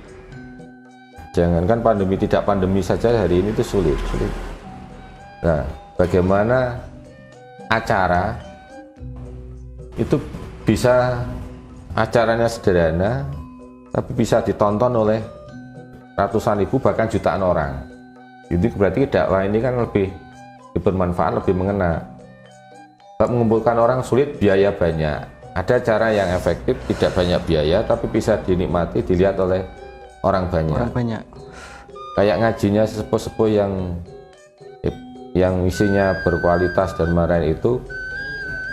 Jangankan pandemi, tidak pandemi saja hari ini itu sulit. Nah, bagaimana acara itu bisa, acaranya sederhana tapi bisa ditonton oleh ratusan ribu bahkan jutaan orang. Itu berarti dakwah ini kan lebih bermanfaat, lebih mengena. Mengumpulkan orang sulit, biaya banyak. Ada cara yang efektif, tidak banyak biaya tapi bisa dinikmati, dilihat oleh orang banyak. Kayak ngajinya sesepuh-sepuh yang isinya berkualitas dan lain itu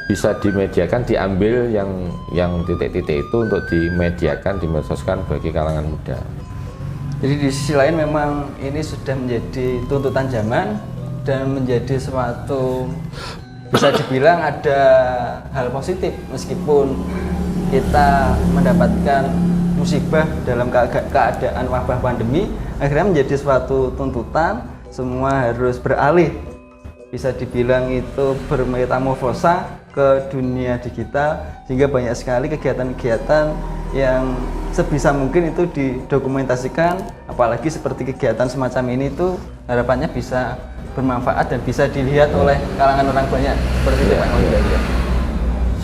bisa dimediakan, diambil yang titik-titik itu untuk dimediakan, dimedsoskan bagi kalangan muda. Jadi di sisi lain memang ini sudah menjadi tuntutan zaman dan menjadi suatu, bisa dibilang ada hal positif meskipun kita mendapatkan musibah dalam keadaan wabah pandemi, akhirnya menjadi suatu tuntutan semua harus beralih, bisa dibilang itu bermetamorfosa ke dunia digital, sehingga banyak sekali kegiatan-kegiatan yang sebisa mungkin itu didokumentasikan, apalagi seperti kegiatan semacam ini itu harapannya bisa bermanfaat dan bisa dilihat oleh kalangan orang banyak seperti itu Pak.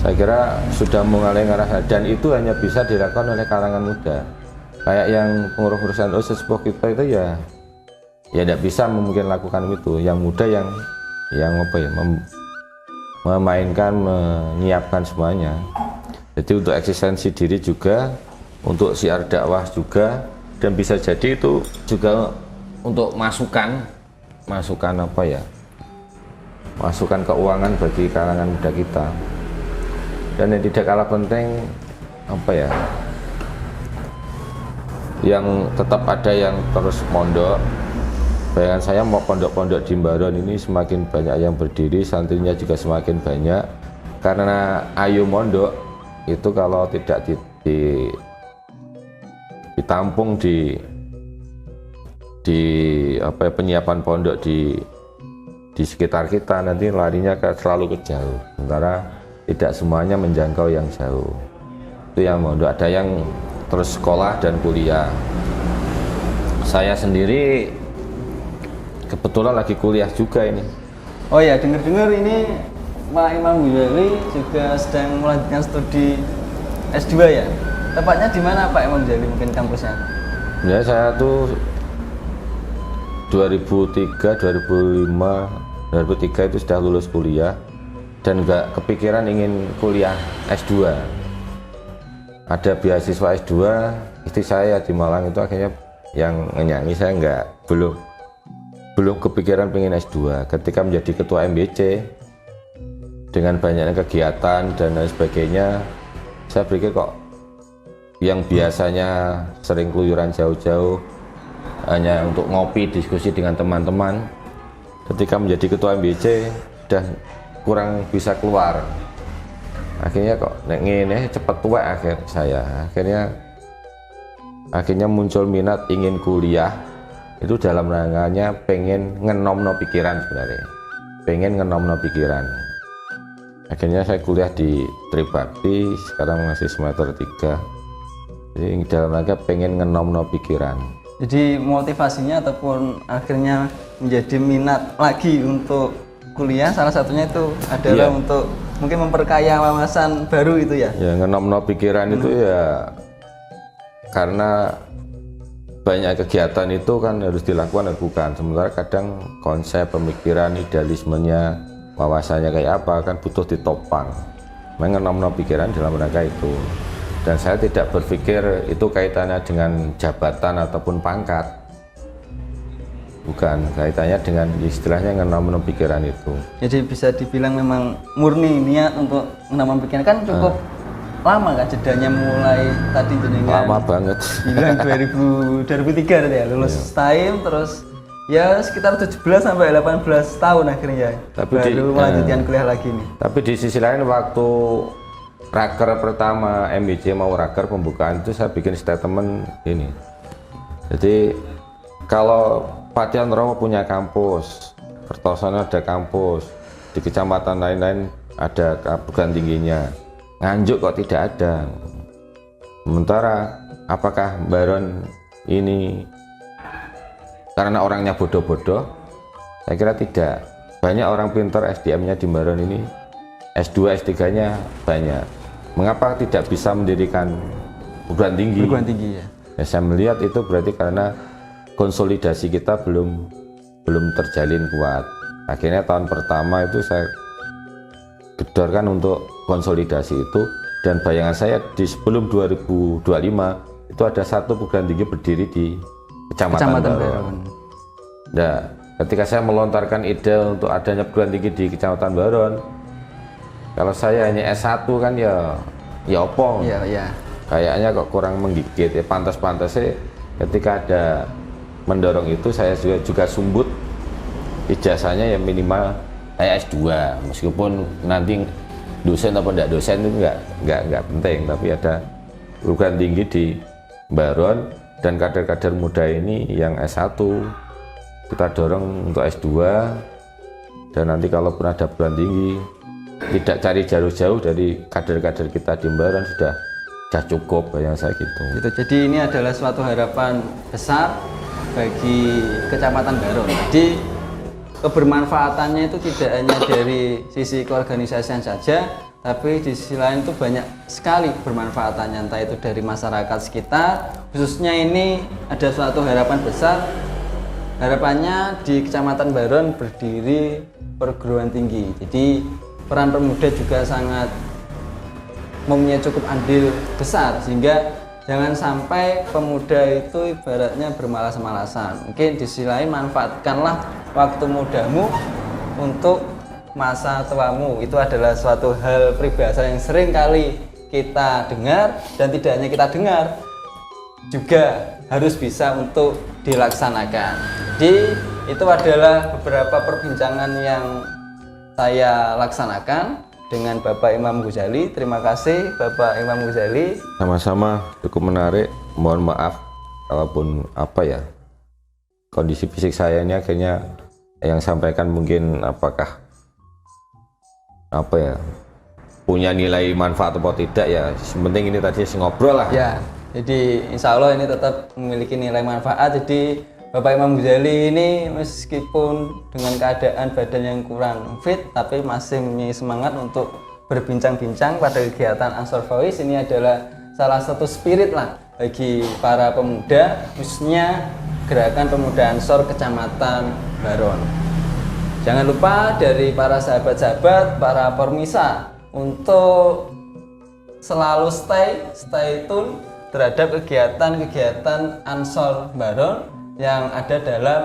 Saya kira sudah mulai ngarah, dan itu hanya bisa dilakukan oleh kalangan muda. Kayak yang pengurus-urusan sesepuh kita itu ya tidak bisa mungkin lakukan itu. Yang muda yang memainkan, menyiapkan semuanya. Jadi untuk eksistensi diri juga, untuk siar dakwah juga, dan bisa jadi itu juga untuk masukan masukan keuangan bagi kalangan muda kita. Dan yang tidak kalah penting apa ya, yang tetap ada yang terus mondok. Bayangan saya mau pondok-pondok di Mbaron ini semakin banyak yang berdiri, santrinya juga semakin banyak. Karena ayo mondok itu kalau tidak ditampung di apa ya, penyiapan pondok di sekitar kita, nanti larinya selalu ke jauh. Sementara tidak semuanya menjangkau yang jauh. Itu yang mondok, ada yang terus sekolah dan kuliah. Saya sendiri kebetulan lagi kuliah juga ini. Oh ya, dengar-dengar ini Pak Imam Ghazali juga sedang melanjutkan studi S2 ya? Tepatnya di mana Pak Imam Ghazali mungkin kampusnya? Ya, saya tuh 2003 itu sudah lulus kuliah dan nggak kepikiran ingin kuliah S2. Ada beasiswa S2, istri saya di Malang itu akhirnya yang nyanyi, saya belum kepikiran pengen S2. Ketika menjadi ketua MBC dengan banyaknya kegiatan dan lain sebagainya, saya pikir kok yang biasanya sering keluyuran jauh-jauh hanya untuk ngopi, diskusi dengan teman-teman, ketika menjadi ketua MBC dan kurang bisa keluar. Akhirnya kok ngene cepet tua akhirnya muncul minat ingin kuliah. Itu dalam rangkanya pengen ngenomno pikiran sebenarnya, akhirnya saya kuliah di Tribakti, sekarang masih semester 3. Jadi dalam rangka pengen ngenomno pikiran. Jadi motivasinya ataupun akhirnya menjadi minat lagi untuk kuliah, salah satunya itu adalah untuk mungkin memperkaya wawasan baru itu ya? Ya, ngenomno pikiran itu ya karena banyak kegiatan itu kan harus dilakukan dan bukan. Sementara kadang konsep, pemikiran, idealismenya, wawasannya kayak apa kan butuh ditopang. Ngenomno pikiran dalam rangka itu. Dan saya tidak berpikir itu kaitannya dengan jabatan ataupun pangkat. Bukan, kaitannya dengan istilahnya ngenomno pikiran itu. Jadi bisa dibilang memang murni niat untuk ngenomno pikiran, kan cukup lama kan jedanya, mulai tadi jenengan lama banget bilang 2003 ya lulus time, terus ya sekitar 17 sampai 18 tahun akhirnya baru melanjutkan kuliah lagi nih. Tapi di sisi lain waktu raker pertama MBC mau raker pembukaan itu saya bikin statement ini. Jadi kalau Patian Romo punya kampus, Kertosono ada kampus, di kecamatan lain-lain ada perguruan tingginya, Nganjuk kok tidak ada. Sementara apakah Mbaron ini karena orangnya bodoh-bodoh? Saya kira tidak. Banyak orang pintar SDM-nya di Mbaron ini, S2, S3-nya banyak. Mengapa tidak bisa mendirikan perguruan tinggi? Perguruan tinggi ya. Ya, saya melihat itu berarti karena konsolidasi kita belum terjalin kuat. Akhirnya tahun pertama itu saya gedorkan untuk konsolidasi itu, dan bayangan saya di sebelum 2025 itu ada satu perguruan tinggi berdiri di Kecamatan Mbaron. Nah, ketika saya melontarkan ide untuk adanya perguruan tinggi di Kecamatan Mbaron, kalau saya hanya S1 kan ya opong. Iya. Kayaknya kok kurang menggigit ya, pantas-pantasnya ketika ada mendorong itu saya juga sumbut ijazahnya yang minimal saya S2, meskipun nanti dosen atau tidak dosen itu nggak penting, tapi ada perguruan tinggi di Mbaron dan kader-kader muda ini yang S1 kita dorong untuk S2, dan nanti kalaupun ada perguruan tinggi tidak cari jauh-jauh dari kader-kader kita di Mbaron sudah cukup yang saya gitu. Jadi ini adalah suatu harapan besar bagi Kecamatan Mbaron. Jadi kebermanfaatannya itu tidak hanya dari sisi keorganisasian saja, tapi di sisi lain itu banyak sekali bermanfaatannya, entah itu dari masyarakat sekitar. Khususnya ini ada suatu harapan besar, harapannya di Kecamatan Mbaron berdiri perguruan tinggi. Jadi peran pemuda juga sangat mempunyai cukup andil besar, sehingga jangan sampai pemuda itu ibaratnya bermalas-malasan. Mungkin di sisi lain manfaatkanlah waktu mudamu untuk masa tuamu. Itu adalah suatu hal peribahasa yang sering kali kita dengar, dan tidak hanya kita dengar, juga harus bisa untuk dilaksanakan. Jadi itu adalah beberapa perbincangan yang saya laksanakan dengan Bapak Imam Ghazali. Terima kasih Bapak Imam Ghazali. Sama-sama, cukup menarik. Mohon maaf kalaupun kondisi fisik saya ini akhirnya yang sampaikan mungkin apakah punya nilai manfaat atau tidak ya. Sepenting ini tadi ngobrol lah. Ya, jadi insya Allah ini tetap memiliki nilai manfaat. Jadi Bapak Imam Ghazali ini meskipun dengan keadaan badan yang kurang fit, tapi masih mempunyai semangat untuk berbincang-bincang pada kegiatan Ansor Voice. Ini adalah salah satu spirit lah bagi para pemuda, khususnya Gerakan Pemuda Ansor Kecamatan Baron. Jangan lupa dari para sahabat-sahabat, para permisa, untuk selalu stay tune terhadap kegiatan-kegiatan Ansor Baron yang ada dalam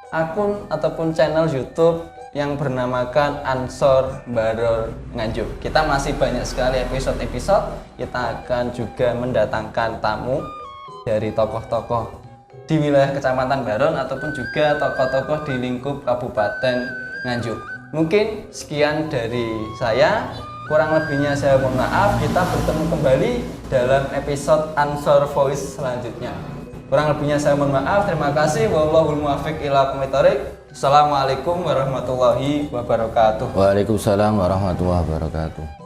akun ataupun channel YouTube yang bernamakan Ansor Baron Nganjuk. Kita masih banyak sekali episode-episode. Kita akan juga mendatangkan tamu dari tokoh-tokoh di wilayah Kecamatan Baron ataupun juga tokoh-tokoh di lingkup Kabupaten Nganjuk. Mungkin sekian dari saya. Kurang lebihnya saya mohon maaf. Kita bertemu kembali dalam episode Ansor Voice selanjutnya. Kurang lebihnya saya mohon maaf. Terima kasih. Wallahul muwaffiq ila aqwamit thoriq. Assalamualaikum warahmatullahi wabarakatuh. Waalaikumsalam warahmatullahi wabarakatuh.